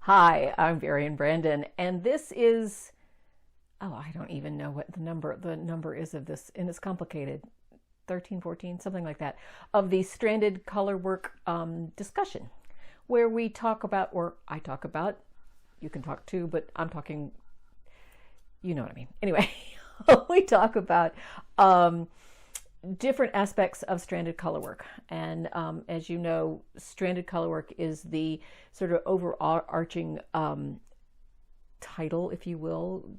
Hi, I'm Varian Brandon, and this is, oh, I don't even know what the number is of this, and it's complicated, 13, 14, something like that, of the stranded color work discussion, where we talk about, or I talk about, you can talk too, but I'm talking, you know what I mean. Anyway, we talk about different aspects of stranded color work. And as you know, stranded color work is the sort of overarching title, if you will,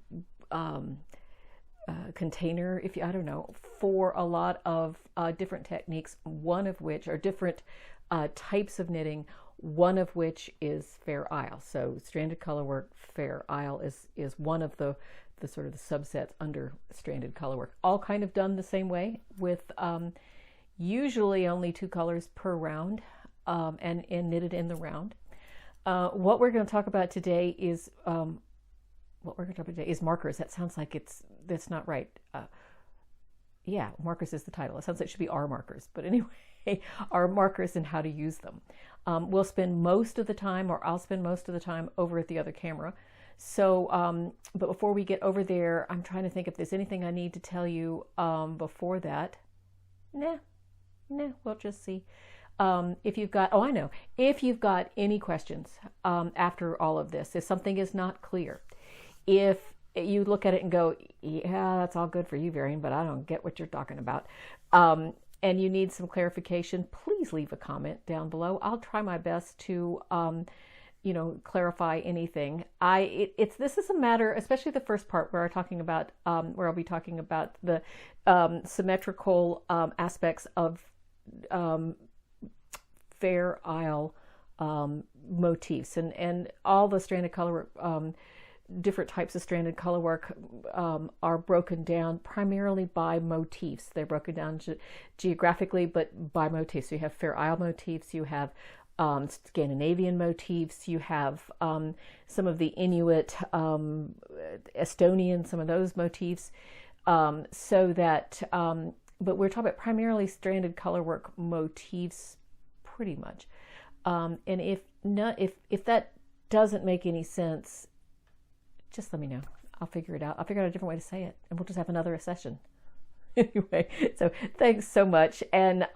container, I don't know, for a lot of different techniques, one of which are different types of knitting, one of which is Fair Isle. So stranded color work, Fair Isle is one of the sort of the subsets under stranded color work, all kind of done the same way with usually only 2 colors per round and knitted in the round. What we're going to talk about today is markers. That sounds like that's not right. Yeah, markers is the title. It sounds like it should be our markers, but anyway, our markers and how to use them. We'll spend most of the time, or I'll spend most of the time over at the other camera. So, but before we get over there, I'm trying to think if there's anything I need to tell you before that. Nah, we'll just see. If you've got, I know, if you've got any questions after all of this, if something is not clear, if you look at it and go, yeah, that's all good for you, Varian, but I don't get what you're talking about, and you need some clarification, please leave a comment down below. I'll try my best to clarify anything. This is a matter, especially the first part where where I'll be talking about the symmetrical aspects of Fair Isle motifs and all the stranded color work, different types of stranded color work are broken down primarily by motifs. They're broken down geographically, but by motifs. So you have Fair Isle motifs, you have Scandinavian motifs, you have some of the Inuit, Estonian, some of those motifs, so that, but we're talking about primarily stranded color work motifs pretty much. And if that doesn't make any sense, just let me know. I'll figure it out. I'll figure out a different way to say it, and we'll just have another session. Anyway, so thanks so much, and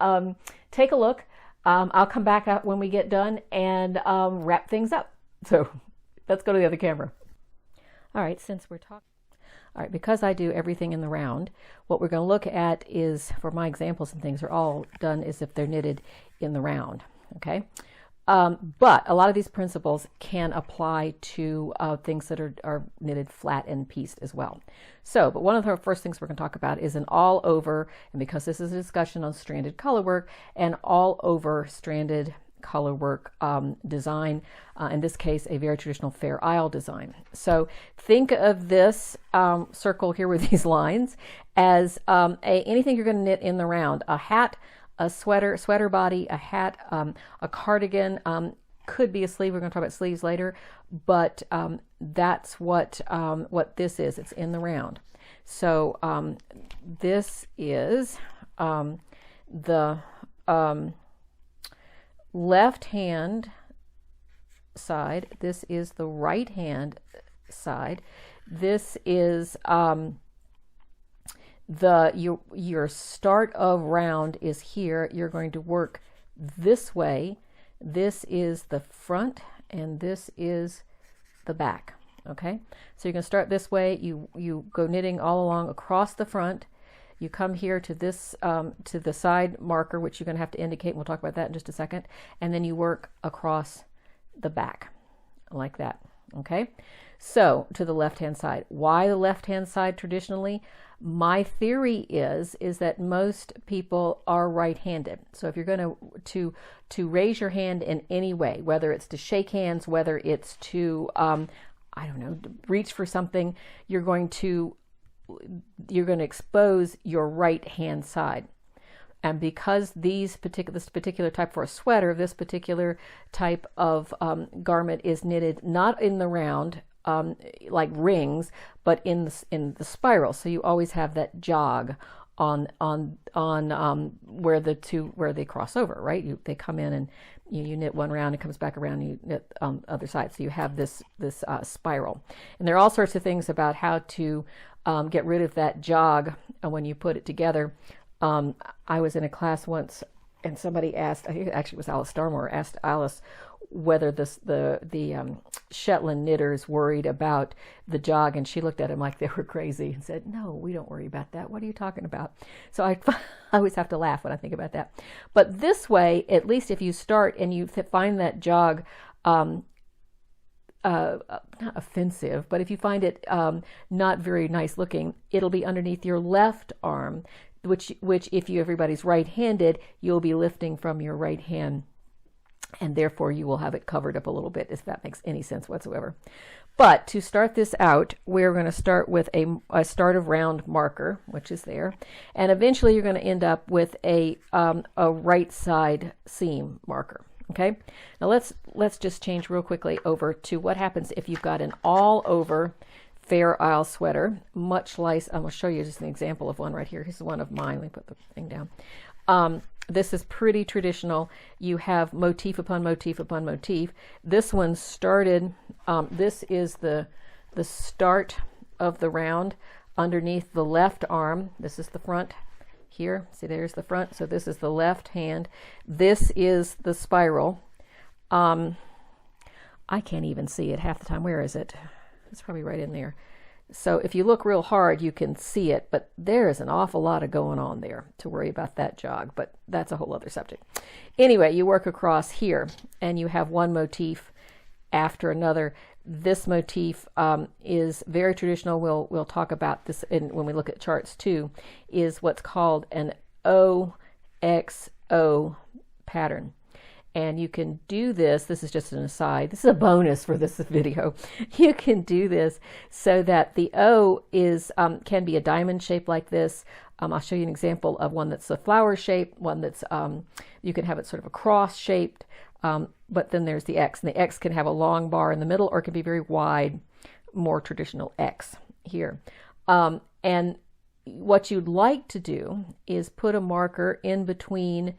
take a look. I'll come back up when we get done and wrap things up. So let's go to the other camera. All right, because I do everything in the round, what we're going to look at is, for my examples and things are all done as if they're knitted in the round, okay? But a lot of these principles can apply to things that are knitted flat and pieced as well. So, but one of the first things we're going to talk about is an all over, and because this is a discussion on stranded color work, an all over stranded color work design, in this case, a very traditional Fair Isle design. So think of this circle here with these lines as anything you're going to knit in the round: a hat, a sweater body, a hat, a cardigan, could be a sleeve. We're going to talk about sleeves later, but that's what this is. It's in the round. So this is the left hand side. This is the right hand side. This is your start of round is here. You're going to work this way. This is the front and this is the back. Okay, so you're going to start this way. You go knitting all along across the front. You come here to this to the side marker, which you're going to have to indicate. We'll talk about that in just a second. And then you work across the back like that. Okay, so to the left hand side. Why the left hand side traditionally? My theory is that most people are right-handed. So if you're going to raise your hand in any way, whether it's to shake hands, whether it's to I don't know, reach for something, you're going to expose your right hand side. And because this particular type for a sweater, this particular type of garment is knitted not in the round, like rings, but in the spiral. So you always have that jog where they cross over, right? They come in and you knit one round, it comes back around, and you knit on the other side. So you have this spiral. And there are all sorts of things about how to get rid of that jog when you put it together. I was in a class once, and somebody asked, I think it actually was Alice Starmore, asked Alice whether the Shetland knitters worried about the jog, and she looked at him like they were crazy and said, "No, we don't worry about that. What are you talking about?" So I always have to laugh when I think about that. But this way, at least if you start and you find that jog not offensive, but if you find it not very nice looking, it'll be underneath your left arm, which if everybody's right-handed, you'll be lifting from your right hand, and therefore you will have it covered up a little bit, if that makes any sense whatsoever. But to start this out, we're going to start with a start of round marker, which is there, and eventually you're going to end up with a right side seam marker. Okay, now let's just change real quickly over to what happens if you've got an all over Fair Isle sweater, much like, I'm going to show you just an example of one right here. Here's one of mine. Let me put the thing down. This is pretty traditional. You have motif upon motif upon motif. This one started, this is the start of the round underneath the left arm. This is the front here. See, there's the front. So this is the left hand. This is the spiral. I can't even see it half the time. Where is it? It's probably right in there. So if you look real hard, you can see it, but there is an awful lot of going on there to worry about that jog, but that's a whole other subject. Anyway, you work across here, and you have one motif after another. This motif is very traditional. We'll talk about this when we look at charts too, is what's called an OXO pattern. And you can do this is just an aside, this is a bonus for this video. You can do this so that the O is can be a diamond shape like this. I'll show you an example of one that's a flower shape, one that's, you can have it sort of a cross shaped, but then there's the X, and the X can have a long bar in the middle, or it can be very wide, more traditional X here. And what you'd like to do is put a marker in between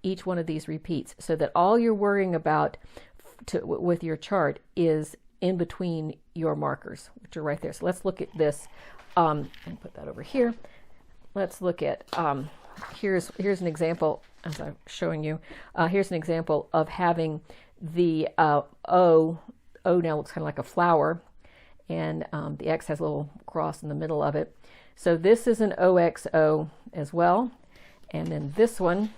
each one of these repeats, so that all you're worrying about with your chart is in between your markers, which are right there. So let's look at this. And put that over here. Let's look at, here's an example, as I'm showing you. Here's an example of having the O now looks kind of like a flower, and the X has a little cross in the middle of it. So this is an OXO as well. And then this one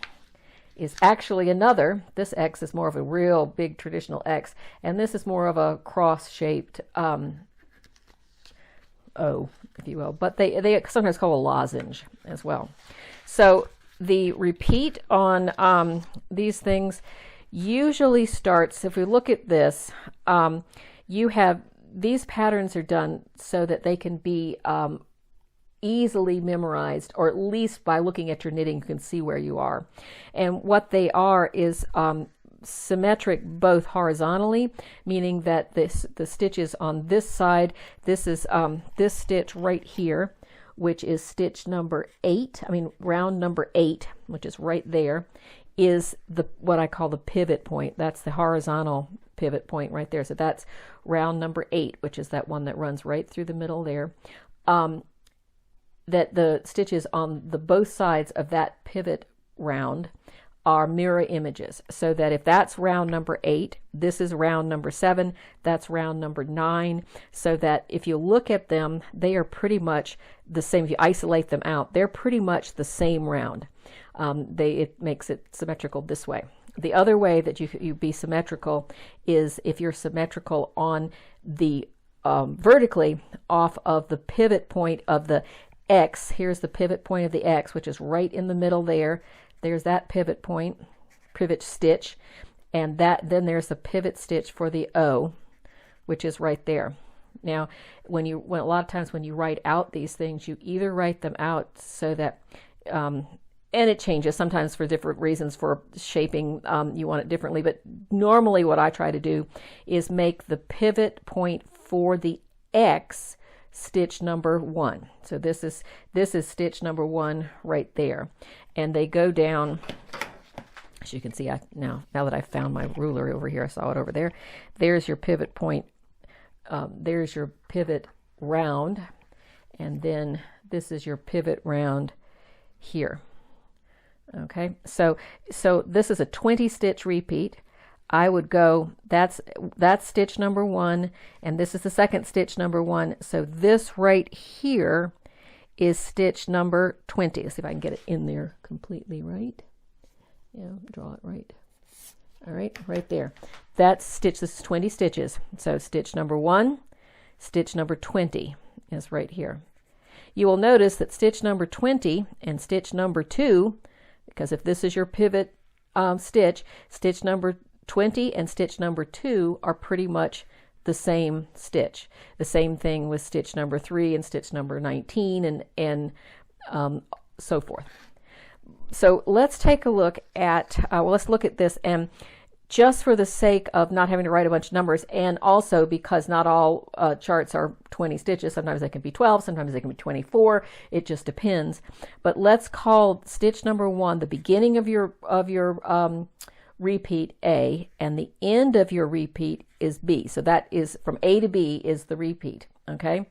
is actually another. This X is more of a real big traditional X, and this is more of a cross-shaped O, if you will. But they sometimes call a lozenge as well. So the repeat on these things usually starts, if we look at this, you have, these patterns are done so that they can be easily memorized, or at least by looking at your knitting you can see where you are. And what they are is symmetric both horizontally, meaning that the stitches on this side, this is this stitch right here, which is stitch number 8, round number 8, which is right there, is what I call the pivot point. That's the horizontal pivot point right there. So that's round number 8, which is that one that runs right through the middle there. That the stitches on the both sides of that pivot round are mirror images, so that if that's round number 8, this is round number 7, that's round number 9, so that if you look at them, they are pretty much the same. If you isolate them out, they're pretty much the same round. It makes it symmetrical this way. The other way that you be symmetrical is if you're symmetrical on the vertically off of the pivot point of the X. Here's the pivot point of the X, which is right in the middle there. There's that pivot point, pivot stitch, and then there's the pivot stitch for the O, which is right there. Now, when a lot of times when you write out these things, you either write them out so that, and it changes sometimes for different reasons, for shaping, you want it differently, but normally what I try to do is make the pivot point for the X stitch number 1. So this is stitch number 1 right there, and they go down. As you can see, now that I've found my ruler over here, I saw it over there. There's your pivot point. There's your pivot round, and then this is your pivot round here. Okay, so this is a 20 stitch repeat. I would go, that's stitch number 1, and this is the second stitch number 1. So this right here is stitch number 20. Let's see if I can get it in there completely right. Yeah, draw it right. All right, right there. That's stitch, this is 20 stitches. So stitch number 1, stitch number 20 is right here. You will notice that stitch number 20 and stitch number 2, because if this is your pivot stitch, stitch number 20 and stitch number 2 are pretty much the same stitch. The same thing with stitch number 3 and stitch number 19 and so forth. So let's take a look at, let's look at this, and just for the sake of not having to write a bunch of numbers, and also because not all charts are 20 stitches, sometimes they can be 12, sometimes they can be 24, it just depends. But let's call stitch number 1 the beginning of your repeat A, and the end of your repeat is B. So that is from A to B is the repeat. Okay,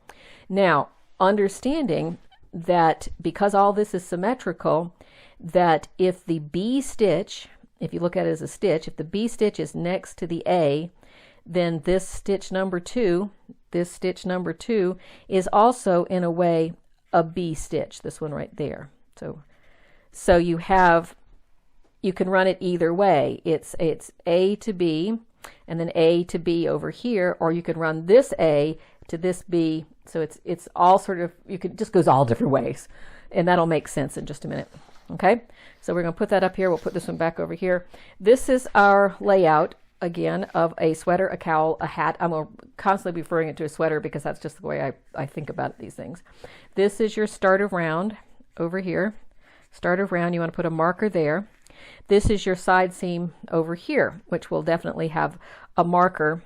now understanding that because all this is symmetrical, that if the B stitch, if you look at it as a stitch, if the B stitch is next to the A, then this stitch number 2 is also in a way a B stitch, this one right there. So you can run it either way. It's A to B and then A to B over here, or you could run this A to this B. So it's all sort of, just goes all different ways, and that'll make sense in just a minute. Okay, so we're going to put that up here. We'll put this one back over here. This is our layout, again, of a sweater, a cowl, a hat. I'm going to constantly be referring it to a sweater because that's just the way I think about these things. This is your start of round over here. Start of round, you want to put a marker there. This is your side seam over here, which will definitely have a marker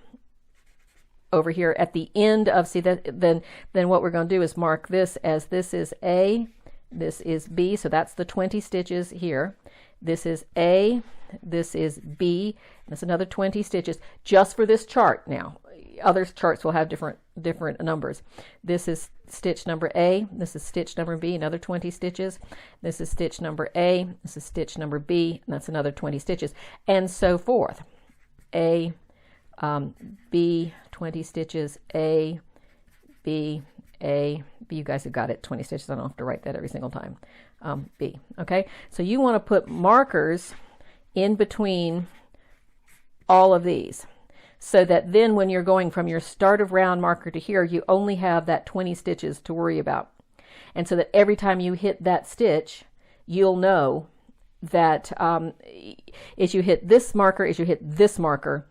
over here at the end of, see that, then what we're going to do is mark this as this is A, this is B, so that's the 20 stitches here. This is A, this is B, and that's another 20 stitches just for this chart. Now, other charts will have different numbers. This is stitch number A, this is stitch number B, another 20 stitches. This is stitch number A, this is stitch number B, and that's another 20 stitches, and so forth. A, B, 20 stitches, A, B, A, B. You guys have got it, 20 stitches. I don't have to write that every single time. B. Okay, so you want to put markers in between all of these, so that then when you're going from your start of round marker to here, you only have that 20 stitches to worry about. And so that every time you hit that stitch, you'll know that as you hit this marker,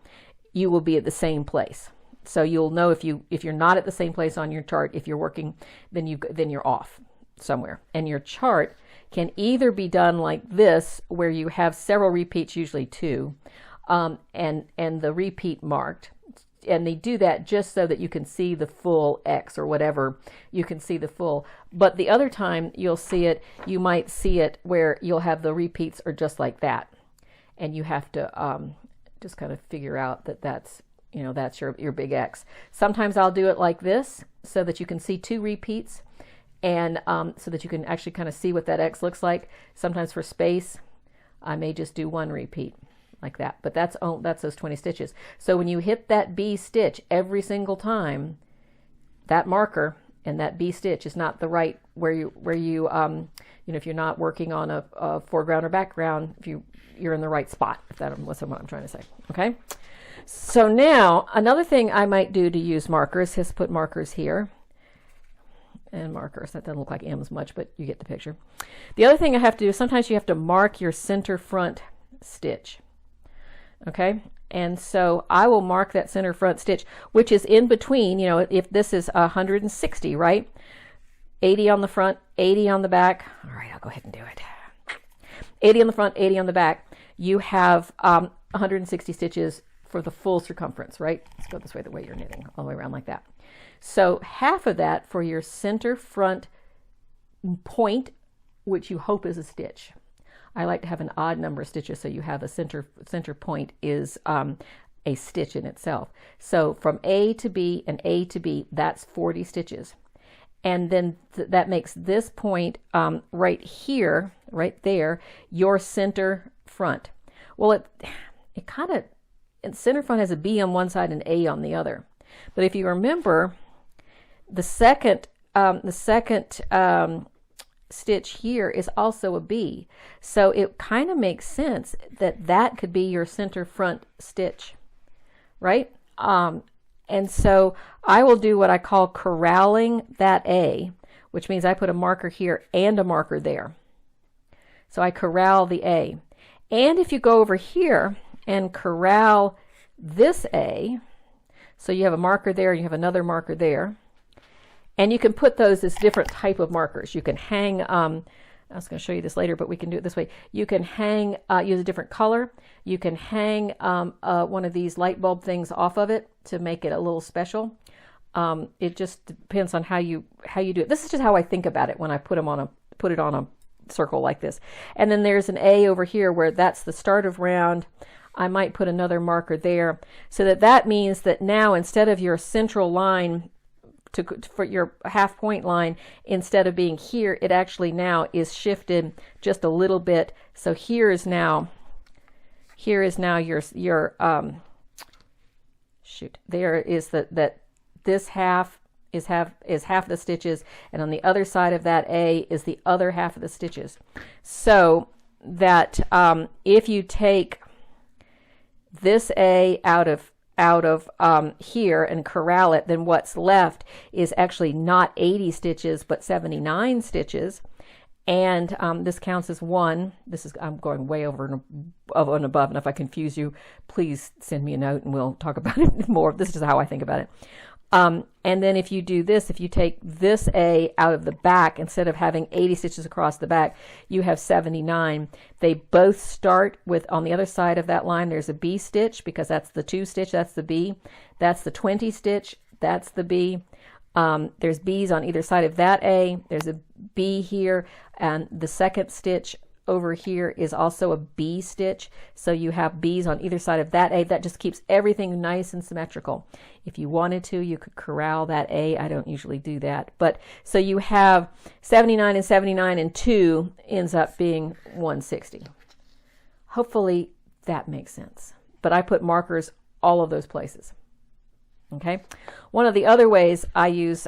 you will be at the same place. So you'll know if you're not at the same place on your chart, if you're working, then you're off somewhere. And your chart can either be done like this, where you have several repeats, usually 2, and the repeat marked. And they do that just so that you can see the full X or whatever, you can see the full. But the other time you'll see it, you might see it where you'll have the repeats are just like that. And you have to just kind of figure out that that's your big X. Sometimes I'll do it like this so that you can see 2 repeats, and so that you can actually kind of see what that X looks like. Sometimes for space, I may just do 1 repeat like that, but that's those 20 stitches. So when you hit that B stitch every single time, that marker and that B stitch is not the right where you if you're not working on a foreground or background, if you're in the right spot, if that was what I'm trying to say. Okay. So now another thing I might do to use markers is put markers here and markers. That doesn't look like M's much, but you get the picture. The other thing I have to do is sometimes you have to mark your center front stitch. Okay, and so I will mark that center front stitch, which is in between, if this is 160, right? 80 on the front, 80 on the back. All right, I'll go ahead and do it. 80 on the front, 80 on the back. You have 160 stitches for the full circumference, right? Let's go this way, the way you're knitting, all the way around like that. So half of that for your center front point, which you hope is a stitch. I like to have an odd number of stitches so you have a center point is a stitch in itself. So from A to B and A to B, that's 40 stitches. And then that makes this point right here, right there, your center front. Well, it kind of, center front has a B on one side and A on the other. But if you remember, the second stitch here is also a B. So it kind of makes sense that that could be your center front stitch, right? And so I will do what I call corralling that A, which means I put a marker here and a marker there. So I corral the A. And if you go over here and corral this A, so you have a marker there, you have another marker there, and you can put those as different type of markers. You can hang, I was going to show you this later, but we can do it this way. You can hang, use a different color. You can hang one of these light bulb things off of it to make it a little special. It just depends on how you do it. This is just how I think about it when I put it on a circle like this. And then there's an A over here where that's the start of round. I might put another marker there, so that means that now instead of your central line for your half point line, instead of being here, it actually now is shifted just a little bit. So here is now your there is that this half is half the stitches, and on the other side of that A is the other half of the stitches. So that if you take this A out of here and corral it, then what's left is actually not 80 stitches but 79 stitches, and this counts as one. I'm going way over and above, and if I confuse you, please send me a note and we'll talk about it more. This is how I think about it. And then if you do this, if you take this A out of the back, instead of having 80 stitches across the back, you have 79. They both start with, on the other side of that line, there's a B stitch, because that's the 2 stitch, that's the B. That's the 20 stitch, that's the B. There's B's on either side of that A. There's a B here, and the second stitch over here is also a B stitch. So you have B's on either side of that A. That just keeps everything nice and symmetrical. If you wanted to, you could corral that A. I don't usually do that. But so you have 79 and 79, and 2 ends up being 160. Hopefully that makes sense. But I put markers all of those places. Okay. One of the other ways I use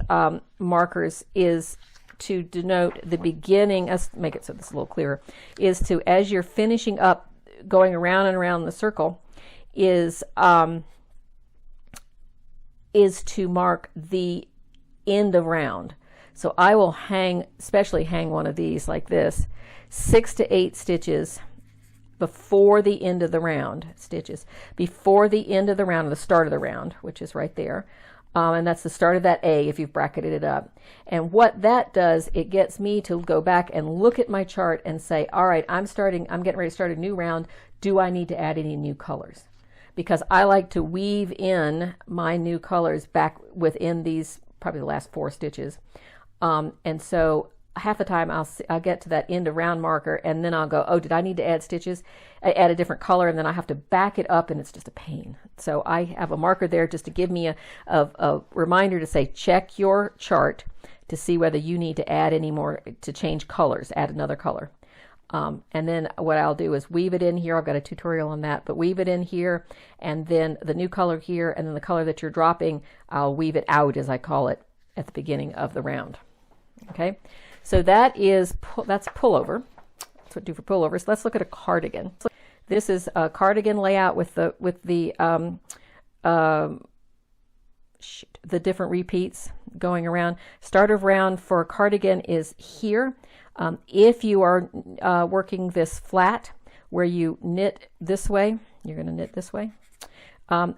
markers is to denote the beginning. Let's make it so this is a little clearer. Is to, as you're finishing up, going around and around the circle, is to mark the end of round. So I will especially hang one of these like this, 6 to 8 stitches before the end of the round, before the end of the round, or the start of the round, which is right there. And that's the start of that A if you've bracketed it up. And what that does, it gets me to go back and look at my chart and say, all right, I'm getting ready to start a new round. Do I need to add any new colors? Because I like to weave in my new colors back within these, probably the last 4 stitches. And so half the time I'll get to that end of round marker, and then I'll go, oh, did I need to add stitches? I add a different color, and then I have to back it up, and it's just a pain. So I have a marker there just to give me a reminder to say, check your chart to see whether you need to add any more, to change colors, add another color. And then what I'll do is weave it in here. I've got a tutorial on that, but weave it in here, and then the new color here, and then the color that you're dropping, I'll weave it out, as I call it, at the beginning of the round. Okay. So that's pullover. That's what I do for pullovers. Let's look at a cardigan. This is a cardigan layout with the different repeats going around. Start of round for a cardigan is here. If you are working this flat, where you knit this way, you're going to knit this way.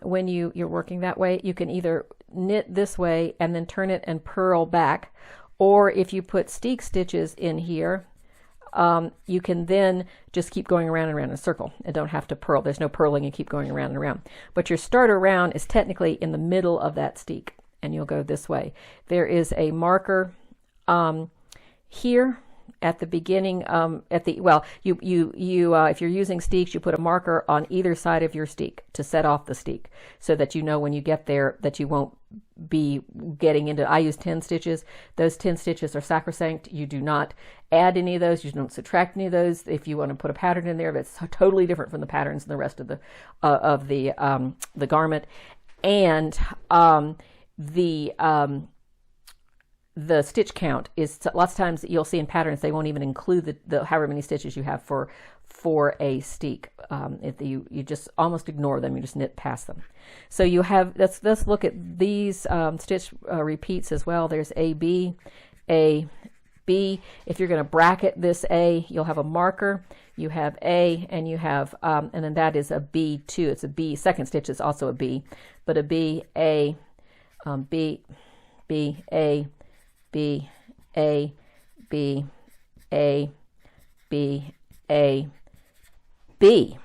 When you're working that way, you can either knit this way and then turn it and purl back. Or if you put steek stitches in here, you can then just keep going around and around in a circle and don't have to purl. There's no purling, you keep going around and around. But your starter round is technically in the middle of that steek. and you'll go this way. There is a marker here at the beginning, if you're using steeks, you put a marker on either side of your steek to set off the steek, so that you know when you get there that you won't be getting into, I use 10 stitches. Those 10 stitches are sacrosanct. You do not add any of those. You don't subtract any of those. If you want to put a pattern in there that's totally different from the patterns in the rest of the garment. And the stitch count is, lots of times you'll see in patterns they won't even include the however many stitches you have for a steek. You just almost ignore them. You just knit past them. So you have, let's look at these stitch repeats as well. There's A, B, A, B. If you're going to bracket this A, you'll have a marker. You have A, and you have, and then that is a B too. It's a B. Second stitch is also a B, but a B, A, B, B, A, B, A, B, A, B, A, B.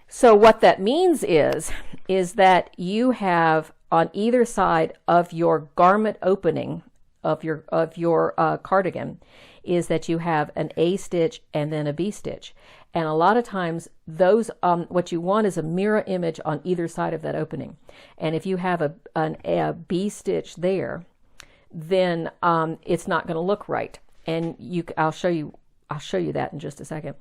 So what that means is that you have on either side of your garment opening of your cardigan is that you have an A stitch and then a B stitch. And a lot of times those, what you want is a mirror image on either side of that opening. And if you have a B stitch there, then it's not going to look right. And I'll show you that in just a second.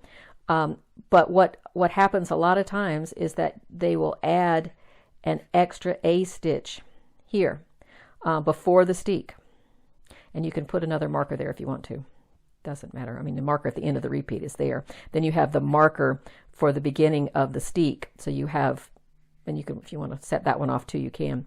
But what happens a lot of times is that they will add an extra A stitch here before the steek. And you can put another marker there if you want to. Doesn't matter. I mean, the marker at the end of the repeat is there. Then you have the marker for the beginning of the steek. So you have, and you can, if you want to set that one off too, you can.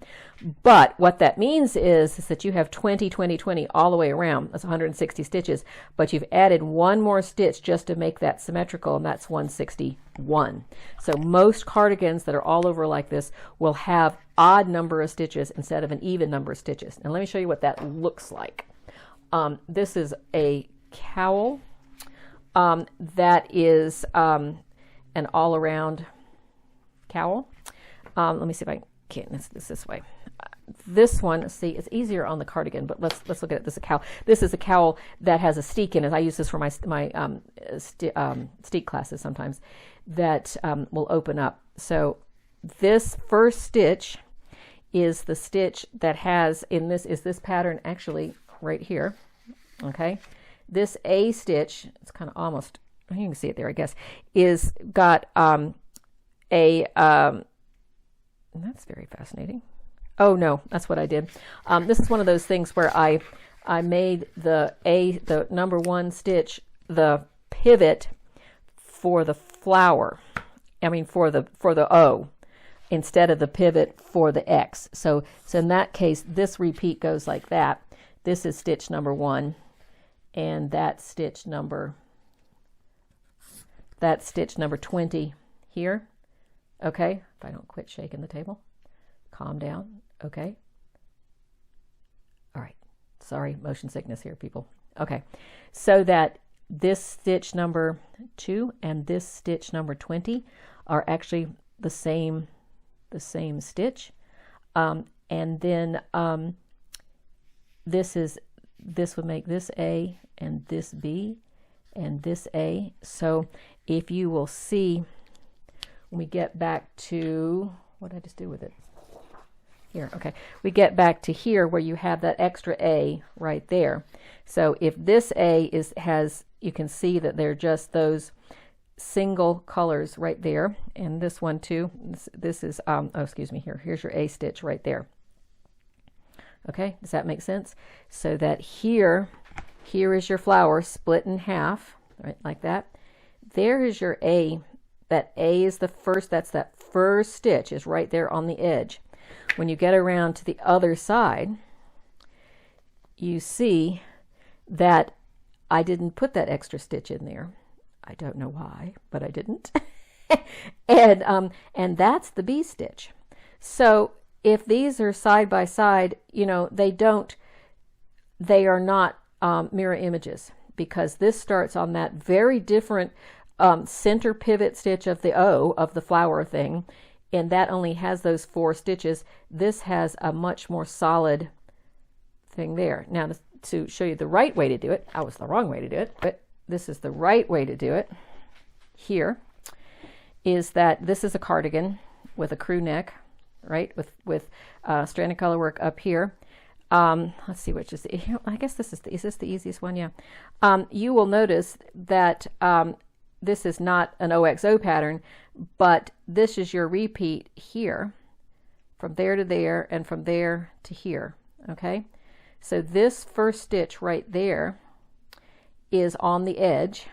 But what that means is that you have 20, 20, 20 all the way around. That's 160 stitches. But you've added one more stitch just to make that symmetrical, and that's 161. So most cardigans that are all over like this will have odd number of stitches instead of an even number of stitches. And let me show you what that looks like. This is a cowl that is an all-around cowl. Let me see if I can this way. This one, see, it's easier on the cardigan, but let's look at it. This is a cowl. This is a cowl that has a steek in it. I use this for my steek classes sometimes. That will open up. So this first stitch is the stitch that has this pattern actually right here. Okay, this A stitch, it's kind of almost, you can see it there, I guess, is got that's very fascinating. Oh no, that's what I did. This is one of those things where I made the number one stitch the pivot for the flower. I mean for the O instead of the pivot for the X. So in that case, this repeat goes like that. This is stitch number 1, and that's stitch number 20 here. Okay, if I don't quit shaking the table, calm down. Okay. All right. Sorry, motion sickness here, people. Okay, so that this stitch number 2 and this stitch number 20 are actually the same stitch, and then this would make this A and this B and this A. So if you will see, when we get back to, what did I just do with it? Here, okay. We get back to here where you have that extra A right there. So if this A has, you can see that they're just those single colors right there, and this one too. This is excuse me, here's your A stitch right there. Okay, does that make sense? So that here is your flower split in half, right, like that. There is your A. That A is the first, that's that first stitch is right there on the edge. When you get around to the other side, you see that I didn't put that extra stitch in there. I don't know why, but I didn't. and that's the B stitch. So if these are side by side, you know, they are not mirror images, because this starts on that very different center pivot stitch of the O of the flower thing, and that only has those 4 stitches. This has a much more solid thing there. Now to show you the right way to do it, I was the wrong way to do it, but this is the right way to do it here, is that this is a cardigan with a crew neck, right, with stranded color work up here. Let's see which is I guess this is this the easiest one? Yeah. You will notice that this is not an OXO pattern, but this is your repeat here, from there to there and from there to here. Okay, so this first stitch right there is on the edge,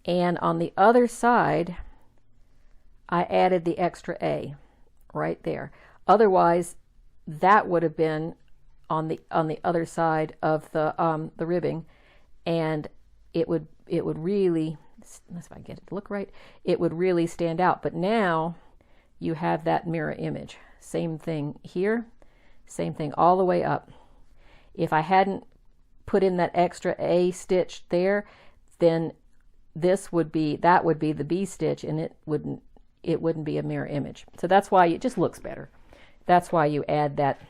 and on the other side I added the extra A right there. Otherwise that would have been on the other side of the ribbing, and it would really, unless if I get it to look right, it would really stand out. But now you have that mirror image. Same thing here, same thing all the way up. If I hadn't put in that extra A stitch there, then that would be the B stitch, and it wouldn't be a mirror image. So that's why it just looks better. That's why you add that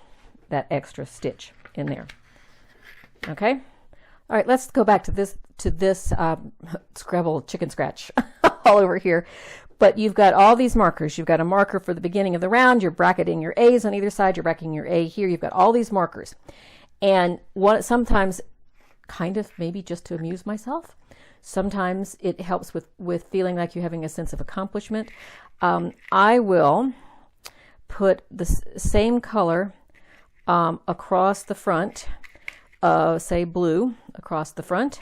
extra stitch in there. Okay. All right, let's go back to this Scrabble chicken scratch all over here. But you've got all these markers. You've got a marker for the beginning of the round. You're bracketing your A's on either side. You're bracketing your A here. You've got all these markers. And sometimes, kind of maybe just to amuse myself, sometimes it helps with feeling like you're having a sense of accomplishment. I will put the same color across the front, say blue across the front,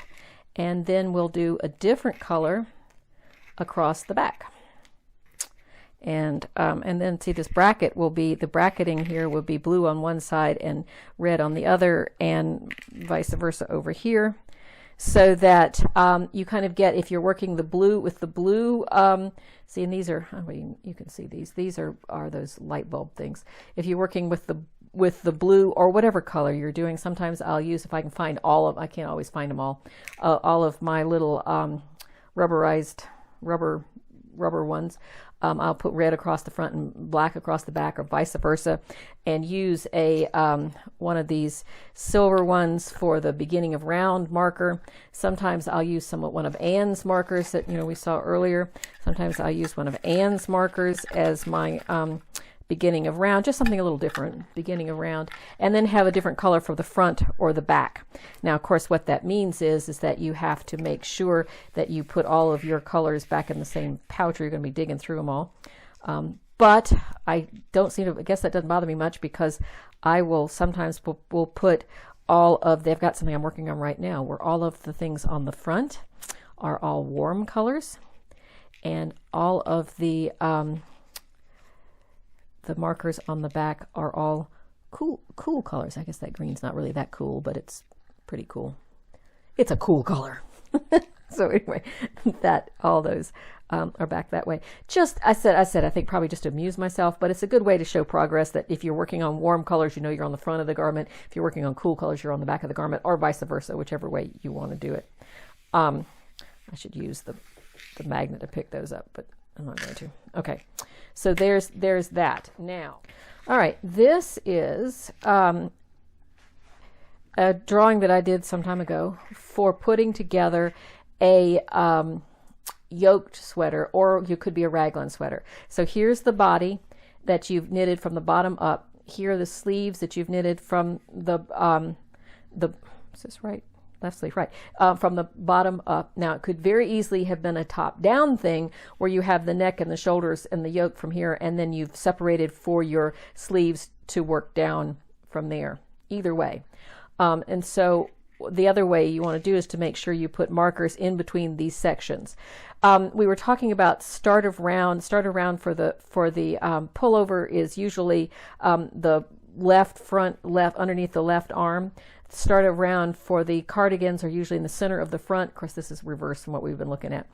and then we'll do a different color across the back. And then see, this bracket will be, the bracketing here will be blue on one side and red on the other, and vice versa over here, so that you kind of get, if you're working the blue with the blue, see, and these are, you can see these are those light bulb things. If you're working with the blue or whatever color you're doing, sometimes I'll use, if I can find I can't always find them all of my little rubberized rubber ones. I'll put red across the front and black across the back, or vice versa, and use a one of these silver ones for the beginning of round marker. Sometimes I'll use one of Anne's markers that we saw earlier. Sometimes I'll use one of Anne's markers as my beginning of round, just something a little different, beginning of round, and then have a different color for the front or the back. Now, of course, what that means is that you have to make sure that you put all of your colors back in the same pouch, or you're going to be digging through them all. But I guess that doesn't bother me much, because I will sometimes will put they've got something I'm working on right now where all of the things on the front are all warm colors, and all of the markers on the back are all cool colors. I guess that green's not really that cool, but it's pretty cool. It's a cool color. So anyway, all those are back that way. I think probably just to amuse myself, but it's a good way to show progress, that if you're working on warm colors, you're on the front of the garment. If you're working on cool colors, you're on the back of the garment, or vice versa, whichever way you want to do it. I should use the magnet to pick those up, but I'm not going to. Okay. So there's that. Now, all right, this is a drawing that I did some time ago for putting together a yoked sweater, or you could be a raglan sweater. So here's the body that you've knitted from the bottom up. Here are the sleeves that you've knitted from the is this right? Left sleeve, right, from the bottom up. Now, it could very easily have been a top-down thing where you have the neck and the shoulders and the yoke from here, and then you've separated for your sleeves to work down from there. Either way. And so the other way you want to do is to make sure you put markers in between these sections. We were talking about start of round for the pullover is usually the front left underneath the left arm. Start of round for the cardigans are usually in the center of the front. Of course, this is reversed from what we've been looking at.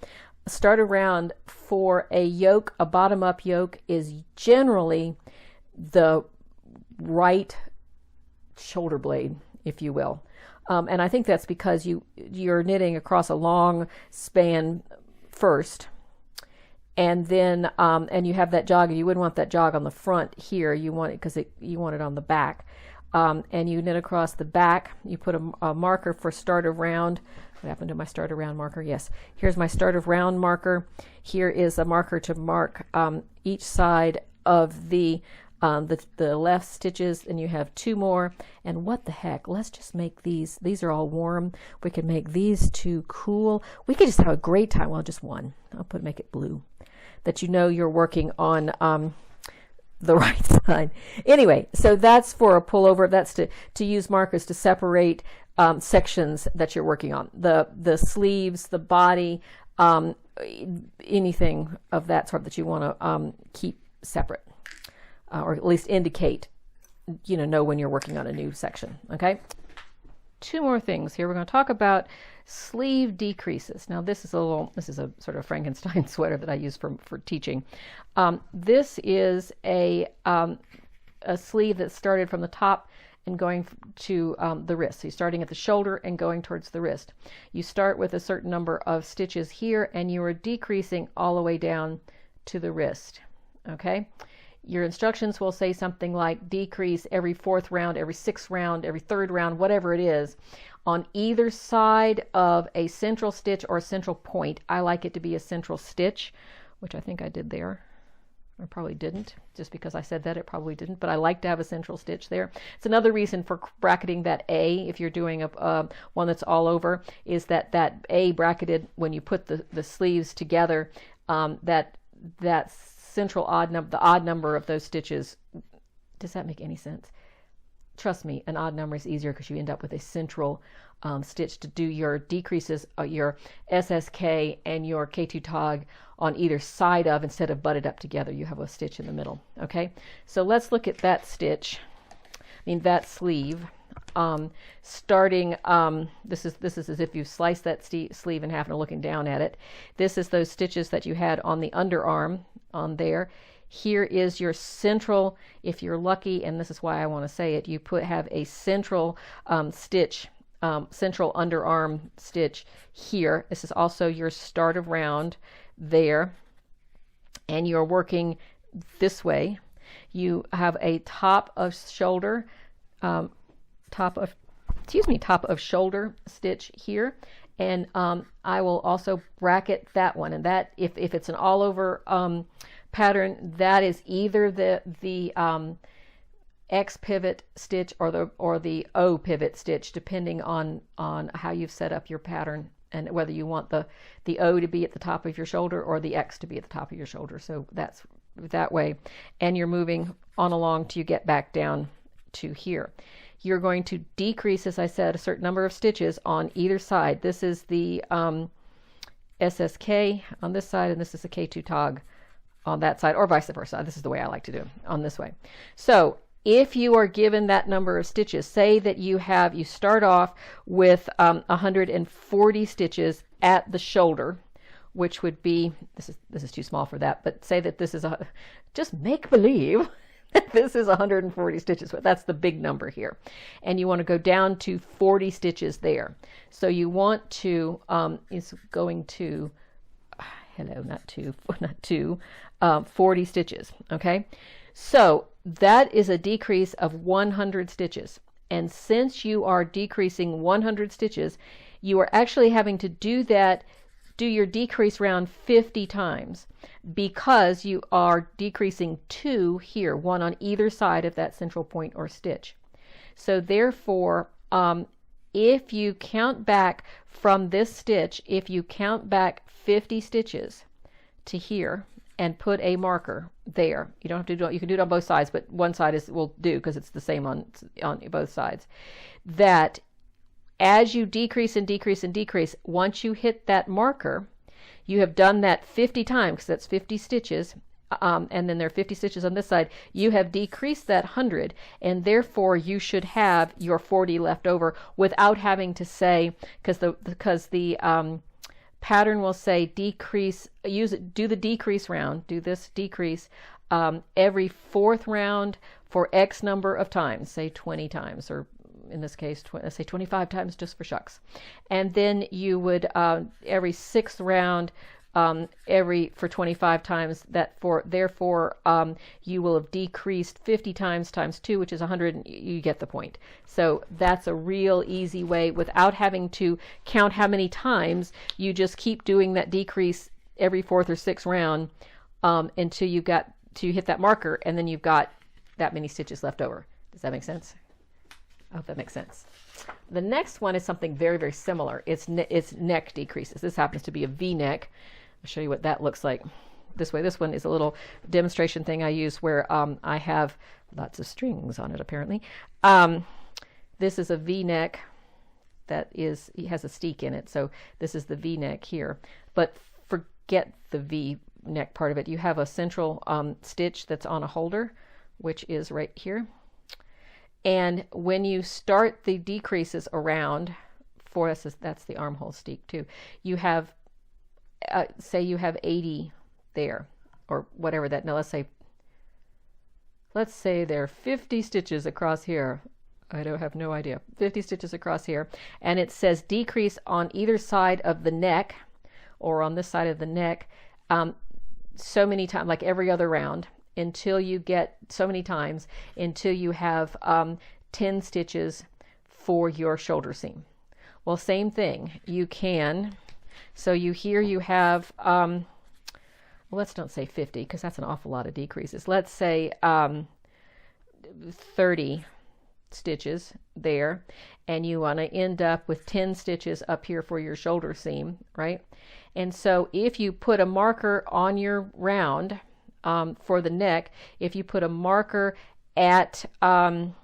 Start of round for a yoke, a bottom-up yoke, is generally the right shoulder blade, if you will. And I think that's because you're knitting across a long span first, and then and you have that jog, and you wouldn't want that jog on the front here. You want it because you want it on the back, and you knit across the back. You put a marker for start of round. What happened to my start of round marker? Yes, here's my start of round marker. Here is a marker to mark each side of the left stitches, and you have 2 more. And what the heck, let's just make these are all warm. We could make these 2 cool. We could just have a great time. Well, just one. Make it blue, that you know you're working on the right side. Anyway, so that's for a pullover. That's to use markers to separate sections that you're working on. The sleeves, the body, anything of that sort that you want to keep separate. Or at least indicate, know when you're working on a new section. Okay. 2 more things here. We're going to talk about sleeve decreases. Now this is a sort of Frankenstein sweater that I use for teaching. This is a sleeve that started from the top and going to the wrist. So you're starting at the shoulder and going towards the wrist. You start with a certain number of stitches here, and you are decreasing all the way down to the wrist. Okay. Your instructions will say something like decrease every 4th round, every 6th round, every 3rd round, whatever it is, on either side of a central stitch or a central point. I like it to be a central stitch, which I think I did there. I probably didn't. Just because I said that, it probably didn't, but I like to have a central stitch there. It's another reason for bracketing that A, if you're doing one that's all over, is that A bracketed, when you put the sleeves together, that's central the odd number of those stitches. Does that make any sense? Trust me, an odd number is easier because you end up with a central stitch to do your decreases, your SSK and your K2 tog on either side of, instead of butted up together. You have a stitch in the middle. Okay, so let's look at that stitch. That sleeve. Starting, this is as if you slice that sleeve in half and are looking down at it. This is those stitches that you had on the underarm on there. Here is your central, if you're lucky, and this is why I want to say it, you have a central stitch, central underarm stitch here. This is also your start of round there, and you're working this way. You have a top of shoulder, top of shoulder stitch here, and I will also bracket that one. And that, if it's an all over pattern, that is either the X pivot stitch or the O pivot stitch, depending on how you've set up your pattern and whether you want the O to be at the top of your shoulder or the X to be at the top of your shoulder. So that's that way, and you're moving on along till you get back down to here. You're going to decrease, as I said, a certain number of stitches on either side. This is the SSK on this side, and this is the K2 tog on that side, or vice versa. This is the way I like to do it, on this way. So if you are given that number of stitches, say that you start off with 140 stitches at the shoulder, which would be, this is too small for that, but say that this is just make believe this is 140 stitches, but that's the big number here. And you want to go down to 40 stitches there. So you want to, is going to, 40 stitches, okay? So that is a decrease of 100 stitches. And since you are decreasing 100 stitches, you are actually having to do your decrease round 50 times, because you are decreasing 2 here, 1 on either side of that central point or stitch. So therefore, if you count back from this stitch, if you count back 50 stitches to here and put a marker there, you don't have to do it, you can do it on both sides, but one side will do because it's the same on both sides, that as you decrease and decrease and decrease, once you hit that marker, you have done that 50 times, because that's 50 stitches, and then there are 50 stitches on this side. You have decreased that 100, and therefore you should have your 40 left over without having to say, because the pattern will say decrease, do the decrease round, do this decrease every 4th round for X number of times, say 20 times, or in this case, say 25 times just for shucks. And then you would, every 6th round, for 25 times, therefore you will have decreased 50 times 2, which is 100. You get the point. So that's a real easy way without having to count how many times. You just keep doing that decrease every 4th or 6th round until you hit that marker, and then you've got that many stitches left over. Does that make sense? I hope that makes sense. The next one is something very, very similar. It's neck decreases. This happens to be a V-neck. I'll show you what that looks like this way. This one is a little demonstration thing I use where I have lots of strings on it, apparently. This is a V-neck that it has a steek in it. So this is the V-neck here. But forget the V-neck part of it. You have a central stitch that's on a holder, which is right here. And when you start the decreases around, that's the armhole steek too, you have, say you have 80 there, or whatever that, now let's say there are 50 stitches across here. I don't have no idea. 50 stitches across here. And it says decrease on either side of the neck, or on this side of the neck, so many times, like every other round, until you get so many times until you have 10 stitches for your shoulder seam. Well, same thing. You can, so you have, well, let's don't say 50 because that's an awful lot of decreases. Let's say 30 stitches there, and you want to end up with 10 stitches up here for your shoulder seam, right? And so if you put a marker on your round, for the neck, if you put a marker at kind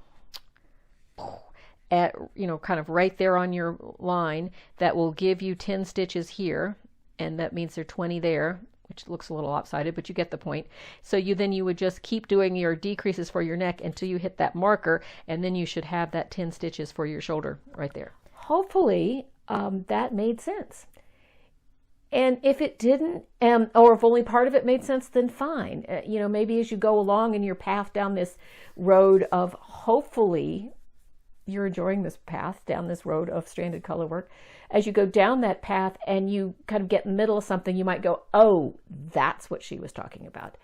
of right there on your line, that will give you 10 stitches here, and that means there are 20 there, which looks a little lopsided, but you get the point. So you would just keep doing your decreases for your neck until you hit that marker, and then you should have that 10 stitches for your shoulder right there. Hopefully that made sense. And if it didn't, or if only part of it made sense, then fine. Maybe as you go along in your path down this road of, hopefully you're enjoying this path down this road of stranded color work. As you go down that path and you kind of get in the middle of something, you might go, oh, that's what she was talking about.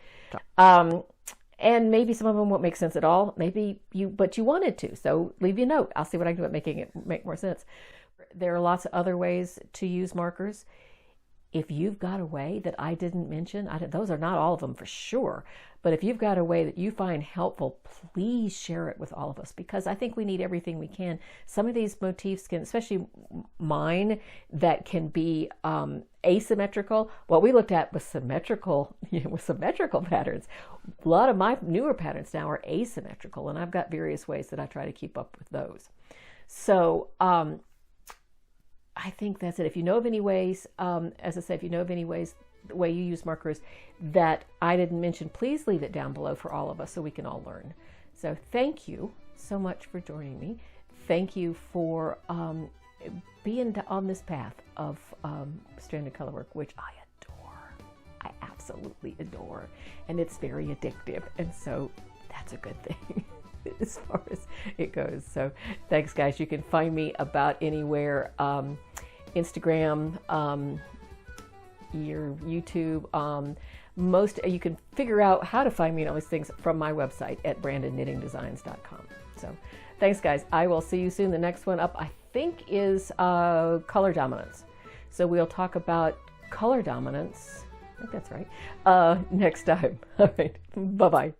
And maybe some of them won't make sense at all. But you wanted to. So leave me a note. I'll see what I can do about making it make more sense. There are lots of other ways to use markers. If you've got a way that I didn't mention, those are not all of them for sure, but if you've got a way that you find helpful, please share it with all of us, because I think we need everything we can. Some of these motifs can, especially mine, that can be asymmetrical. What we looked at was symmetrical, with symmetrical patterns. A lot of my newer patterns now are asymmetrical, and I've got various ways that I try to keep up with those. So, I think that's it. If you know of any ways, as I said, if you know of any ways, the way you use markers that I didn't mention, please leave it down below for all of us so we can all learn. So thank you so much for joining me. Thank you for being on this path of stranded color work, which I adore. I absolutely adore. And it's very addictive. And so that's a good thing. As far as it goes. So thanks, guys. You can find me about anywhere, Instagram, your YouTube, you can figure out how to find me and all these things from my website at brandedknittingdesigns.com. So thanks, guys. I will see you soon. The next one up, I think, is color dominance. So we'll talk about color dominance, I think that's right, next time. All right, bye-bye.